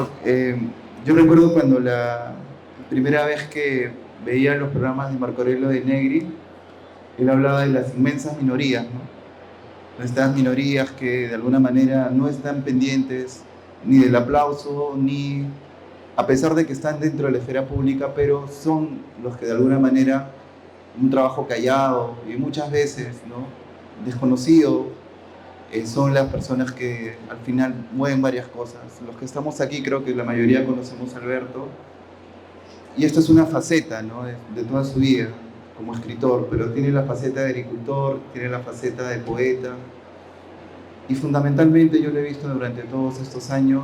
Bueno, yo recuerdo cuando la primera vez que veía los programas de Marco Aurelio de Negri, él hablaba de las inmensas minorías, ¿no? Estas minorías que de alguna manera no están pendientes ni del aplauso, ni a pesar de que están dentro de la esfera pública, pero son los que de alguna manera un trabajo callado y muchas veces, ¿no?, desconocido, son las personas que al final mueven varias cosas. Los que estamos aquí creo que la mayoría conocemos a Alberto, y esto es una faceta, ¿no?, de toda su vida como escritor, pero tiene la faceta de agricultor, tiene la faceta de poeta, y fundamentalmente yo lo he visto durante todos estos años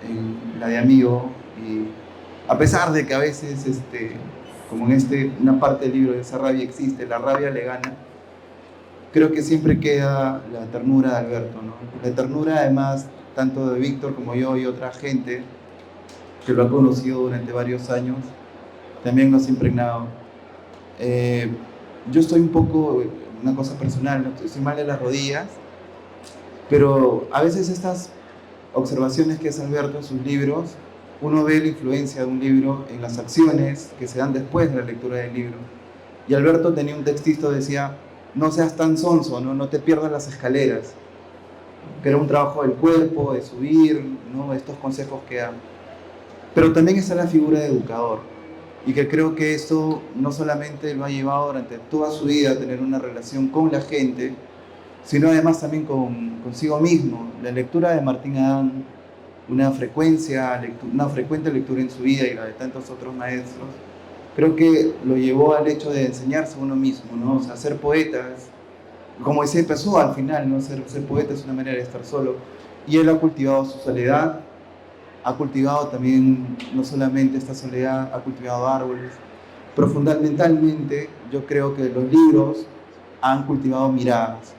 en la de amigo, y a pesar de que a veces, como en una parte del libro de esa rabia existe, la rabia le gana, creo que siempre queda la ternura de Alberto, ¿no? La ternura además, tanto de Víctor como yo y otra gente que lo ha conocido durante varios años, también nos ha impregnado. Yo estoy un poco, una cosa personal, ¿no?, estoy mal de las rodillas, pero a veces estas observaciones que hace Alberto en sus libros, uno ve la influencia de un libro en las acciones que se dan después de la lectura del libro. Y Alberto tenía un textito que decía: no seas tan sonso, ¿no? No te pierdas las escaleras, que era un trabajo del cuerpo, de subir, ¿no?, estos consejos que dan. Pero también está la figura de educador, y que creo que eso no solamente lo ha llevado durante toda su vida a tener una relación con la gente, sino además también consigo mismo. La lectura de Martín Adán, una frecuente lectura en su vida y la de tantos otros maestros, creo que lo llevó al hecho de enseñarse a uno mismo, ¿no? O sea, ser poetas, como se empezó al final, ¿no? Ser poeta es una manera de estar solo, y él ha cultivado su soledad, ha cultivado también no solamente esta soledad, ha cultivado árboles, pero fundamentalmente yo creo que los libros han cultivado miradas,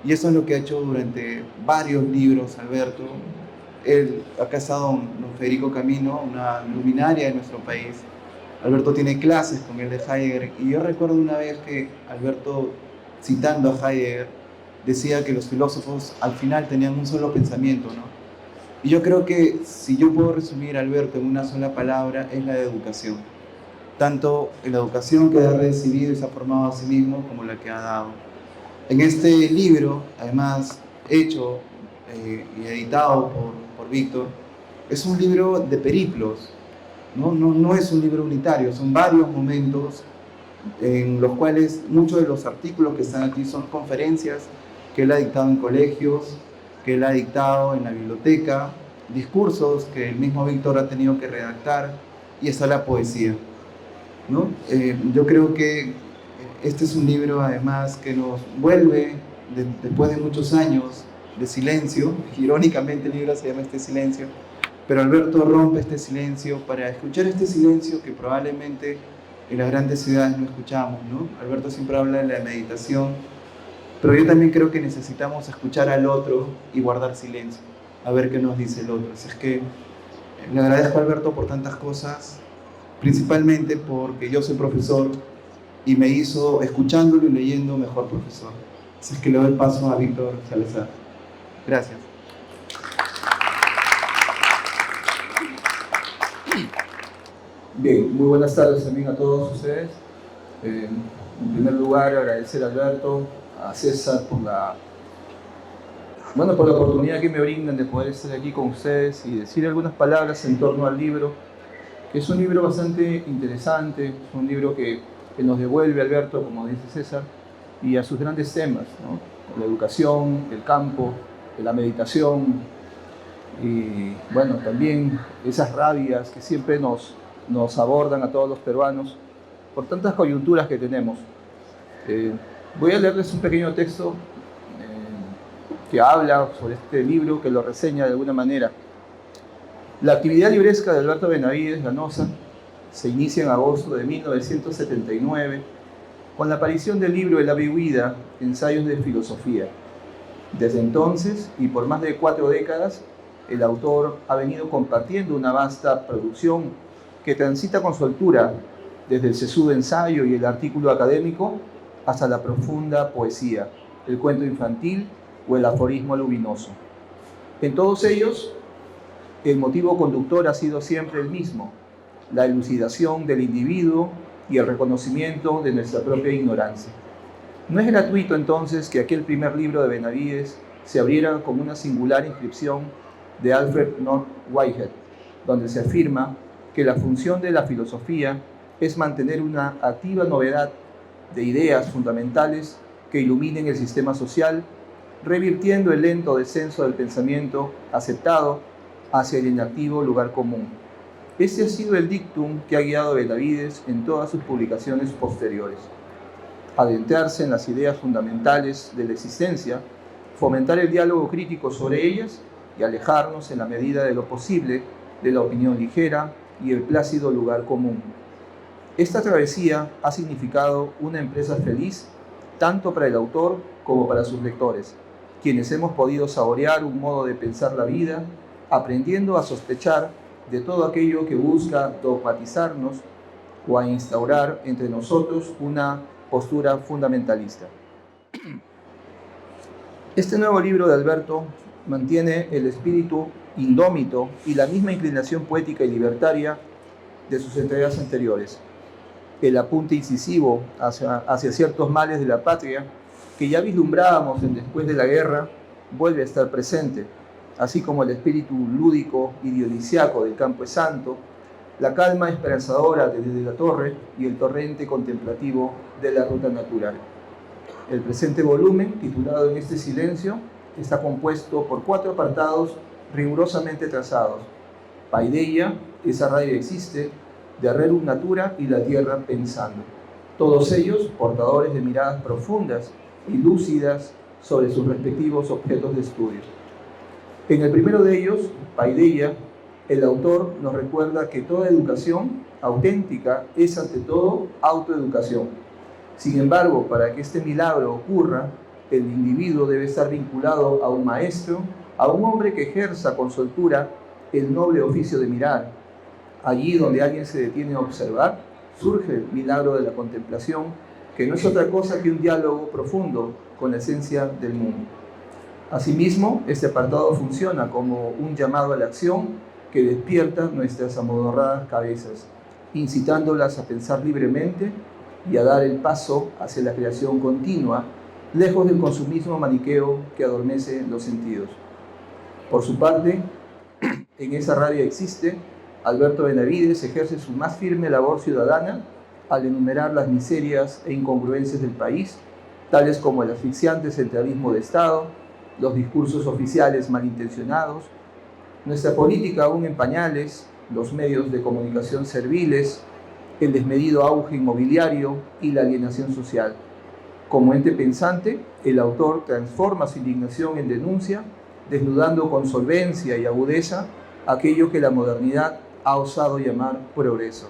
y eso es lo que ha hecho durante varios libros Alberto. Acá ha estado don Federico Camino, una luminaria de nuestro país. Alberto tiene clases con él de Heidegger, y yo recuerdo una vez que Alberto, citando a Heidegger, decía que los filósofos al final tenían un solo pensamiento, ¿no? Y yo creo que si yo puedo resumir a Alberto en una sola palabra, es la de educación. Tanto en la educación que ha recibido y se ha formado a sí mismo, como la que ha dado. En este libro, además hecho y editado por Víctor, es un libro de periplos, ¿no? No es un libro unitario, son varios momentos en los cuales muchos de los artículos que están aquí son conferencias que él ha dictado en colegios, que él ha dictado en la biblioteca, discursos que el mismo Víctor ha tenido que redactar, y está la poesía, ¿no? Yo creo que este es un libro además que nos vuelve, después de muchos años de silencio, irónicamente el libro se llama Este Silencio, pero Alberto rompe este silencio para escuchar este silencio que probablemente en las grandes ciudades no escuchamos, ¿no? Alberto siempre habla de la meditación, pero yo también creo que necesitamos escuchar al otro y guardar silencio, a ver qué nos dice el otro. Así es que le agradezco a Alberto por tantas cosas, principalmente porque yo soy profesor y me hizo, escuchándolo y leyendo, mejor profesor. Así es que le doy el paso a Víctor Salazar. Gracias. Bien, muy buenas tardes también a todos ustedes. En primer lugar, agradecer a Alberto, a César por la oportunidad que me brindan de poder estar aquí con ustedes y decir algunas palabras en torno al libro, que es un libro bastante interesante, es un libro que nos devuelve a Alberto, como dice César, y a sus grandes temas, ¿no? La educación, el campo, la meditación, y bueno, también esas rabias que siempre nos abordan a todos los peruanos por tantas coyunturas que tenemos. Voy a leerles un pequeño texto que habla sobre este libro, que lo reseña de alguna manera. La actividad libresca de Alberto Benavides Ganosa se inicia en agosto de 1979 con la aparición del libro El ave huida, ensayos de filosofía. Desde entonces, y por más de 4 décadas, el autor ha venido compartiendo una vasta producción que transita con soltura desde el sesudo ensayo y el artículo académico hasta la profunda poesía, el cuento infantil o el aforismo luminoso. En todos ellos, El motivo conductor ha sido siempre el mismo: la elucidación del individuo y el reconocimiento de nuestra propia ignorancia. No es gratuito entonces que aquel primer libro de Benavides se abriera con una singular inscripción de Alfred North Whitehead, donde se afirma que la función de la filosofía es mantener una activa novedad de ideas fundamentales que iluminen el sistema social, revirtiendo el lento descenso del pensamiento aceptado hacia el inactivo lugar común. Este ha sido el dictum que ha guiado a Benavides en todas sus publicaciones posteriores. Adentrarse en las ideas fundamentales de la existencia, fomentar el diálogo crítico sobre ellas y alejarnos en la medida de lo posible de la opinión ligera y el plácido lugar común. Esta travesía ha significado una empresa feliz tanto para el autor como para sus lectores, quienes hemos podido saborear un modo de pensar la vida, aprendiendo a sospechar de todo aquello que busca dogmatizarnos o a instaurar entre nosotros una postura fundamentalista. Este nuevo libro de Alberto mantiene el espíritu indómito y la misma inclinación poética y libertaria de sus entregas anteriores. El apunte incisivo hacia ciertos males de la patria que ya vislumbrábamos en Después de la Guerra vuelve a estar presente, así como el espíritu lúdico y dionisiaco del Campo Santo, la calma esperanzadora desde la torre y el torrente contemplativo de la ruta natural. El presente volumen, titulado En este silencio, está compuesto por 4 apartados rigurosamente trazados: Paideia, esa radio existe, de Rerum Natura y la tierra pensando. Todos ellos portadores de miradas profundas y lúcidas sobre sus respectivos objetos de estudio. En el primero de ellos, Paideia, el autor nos recuerda que toda educación auténtica es ante todo autoeducación. Sin embargo, para que este milagro ocurra, el individuo debe estar vinculado a un maestro, a un hombre que ejerza con soltura el noble oficio de mirar. Allí donde alguien se detiene a observar, surge el milagro de la contemplación, que no es otra cosa que un diálogo profundo con la esencia del mundo. Asimismo, este apartado funciona como un llamado a la acción que despierta nuestras amodorradas cabezas, incitándolas a pensar libremente y a dar el paso hacia la creación continua, lejos del consumismo maniqueo que adormece los sentidos. Por su parte, en esa radio existe, Alberto Benavides ejerce su más firme labor ciudadana al enumerar las miserias e incongruencias del país, tales como el asfixiante centralismo de Estado, los discursos oficiales malintencionados, nuestra política aún en pañales, los medios de comunicación serviles, el desmedido auge inmobiliario y la alienación social. Como ente pensante, el autor transforma su indignación en denuncia, desnudando con solvencia y agudeza aquello que la modernidad ha osado llamar progreso.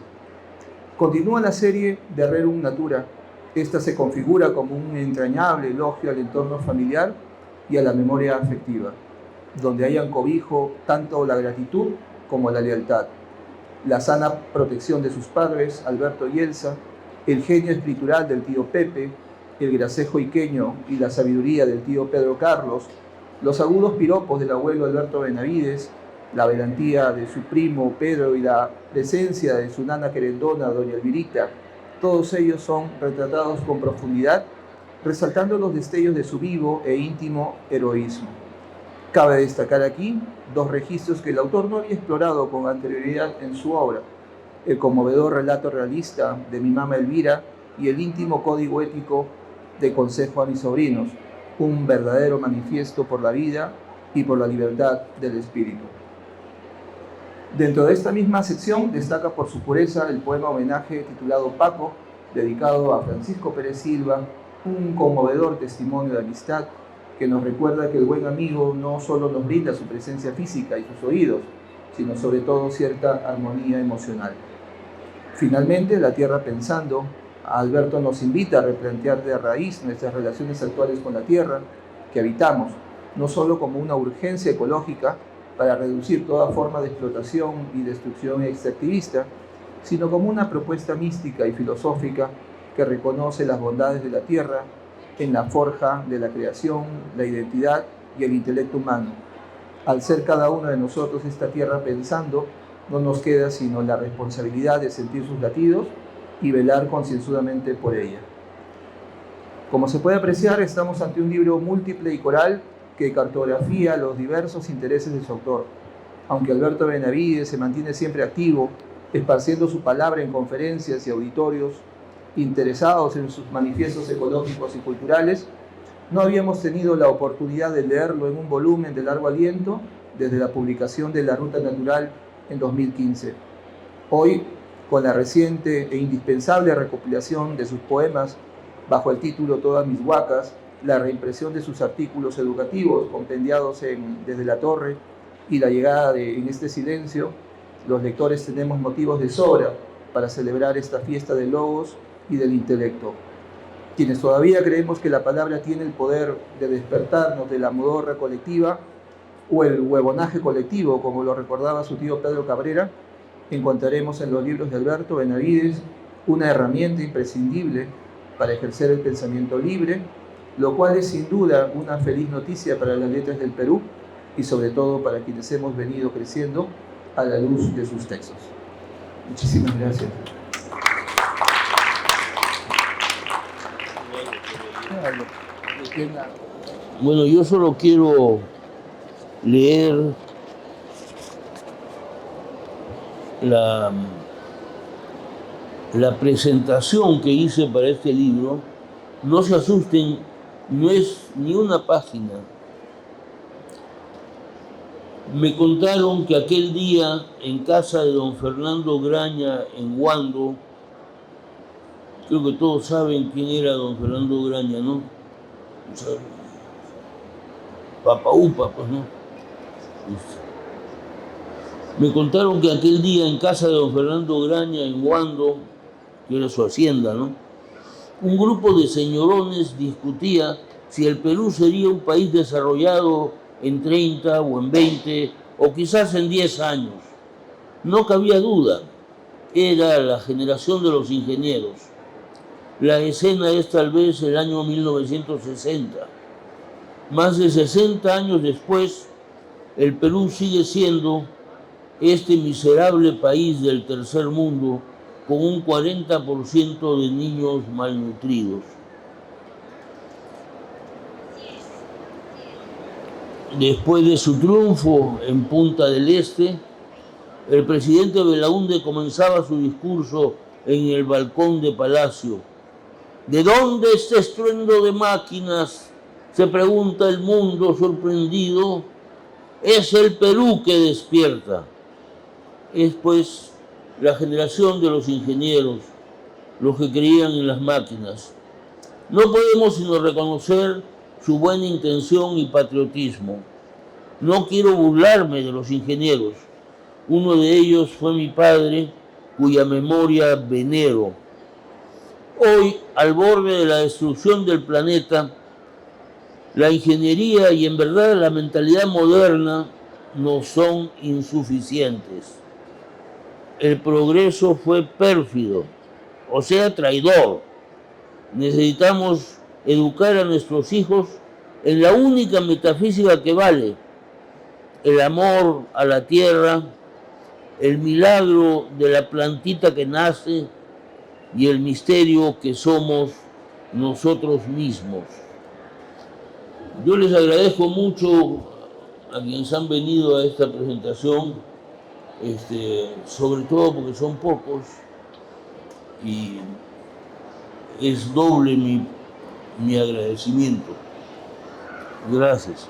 Continúa la serie de Rerum Natura. Esta se configura como un entrañable elogio al entorno familiar y a la memoria afectiva, donde hayan cobijo tanto la gratitud como la lealtad, la sana protección de sus padres, Alberto y Elsa, el genio escritural del tío Pepe, el gracejo iqueño y la sabiduría del tío Pedro Carlos, los agudos piropos del abuelo Alberto Benavides, la valentía de su primo Pedro y la presencia de su nana querendona, doña Elvirita, todos ellos son retratados con profundidad, resaltando los destellos de su vivo e íntimo heroísmo. Cabe destacar aquí 2 registros que el autor no había explorado con anterioridad en su obra: el conmovedor relato realista de Mi Mama Elvira y el íntimo código ético de Consejo a mis sobrinos, un verdadero manifiesto por la vida y por la libertad del espíritu. Dentro de esta misma sección destaca por su pureza el poema homenaje titulado Paco, dedicado a Francisco Pérez Silva, un conmovedor testimonio de amistad que nos recuerda que el buen amigo no solo nos brinda su presencia física y sus oídos, sino sobre todo cierta armonía emocional. Finalmente, La Tierra Pensando, Alberto nos invita a replantear de raíz nuestras relaciones actuales con la Tierra que habitamos, no solo como una urgencia ecológica para reducir toda forma de explotación y destrucción extractivista, sino como una propuesta mística y filosófica que reconoce las bondades de la Tierra en la forja de la creación, la identidad y el intelecto humano, Al ser cada uno de nosotros esta tierra pensando, no nos queda sino la responsabilidad de sentir sus latidos y velar concienzudamente por ella. Como se puede apreciar, estamos ante un libro múltiple y coral que cartografía los diversos intereses de su autor. Aunque Alberto Benavides se mantiene siempre activo, esparciendo su palabra en conferencias y auditorios, interesados en sus manifiestos ecológicos y culturales, no habíamos tenido la oportunidad de leerlo en un volumen de largo aliento desde la publicación de La Ruta Natural en 2015. Hoy, con la reciente e indispensable recopilación de sus poemas bajo el título Todas mis huacas, la reimpresión de sus artículos educativos compendiados Desde la Torre y la llegada de En este silencio, los lectores tenemos motivos de sobra para celebrar esta fiesta del logos y del intelecto. Quienes todavía creemos que la palabra tiene el poder de despertarnos de la modorra colectiva o el huevonaje colectivo, como lo recordaba su tío Pedro Cabrera, encontraremos en los libros de Alberto Benavides una herramienta imprescindible para ejercer el pensamiento libre, lo cual es sin duda una feliz noticia para las letras del Perú y sobre todo para quienes hemos venido creciendo a la luz de sus textos. Muchísimas gracias. Bueno, yo solo quiero leer la presentación que hice para este libro. No se asusten, no es ni una página. Me contaron que aquel día en casa de don Fernando Graña en Huando, creo que todos saben quién era don Fernando Graña, ¿no? O sea, Papa Upa, pues, ¿no? Me contaron que aquel día en casa de don Fernando Graña en Huando, que era su hacienda, ¿no?, un grupo de señorones discutía si el Perú sería un país desarrollado en 30 o en 20 o quizás en 10 años. No cabía duda, era la generación de los ingenieros. La escena es tal vez el año 1960. Más de 60 años después, el Perú sigue siendo este miserable país del tercer mundo con un 40% de niños malnutridos. Después de su triunfo en Punta del Este, el presidente Belaúnde comenzaba su discurso en el balcón de Palacio. ¿De dónde este estruendo de máquinas?, se pregunta el mundo sorprendido. Es el Perú que despierta. Es pues la generación de los ingenieros, los que creían en las máquinas. No podemos sino reconocer su buena intención y patriotismo. No quiero burlarme de los ingenieros. Uno de ellos fue mi padre, cuya memoria venero. Hoy, al borde de la destrucción del planeta, la ingeniería y en verdad la mentalidad moderna no son insuficientes. El progreso fue pérfido, o sea, traidor. Necesitamos educar a nuestros hijos en la única metafísica que vale: el amor a la tierra, el milagro de la plantita que nace y el misterio que somos nosotros mismos. Yo les agradezco mucho a quienes han venido a esta presentación, sobre todo porque son pocos y es doble mi agradecimiento. Gracias.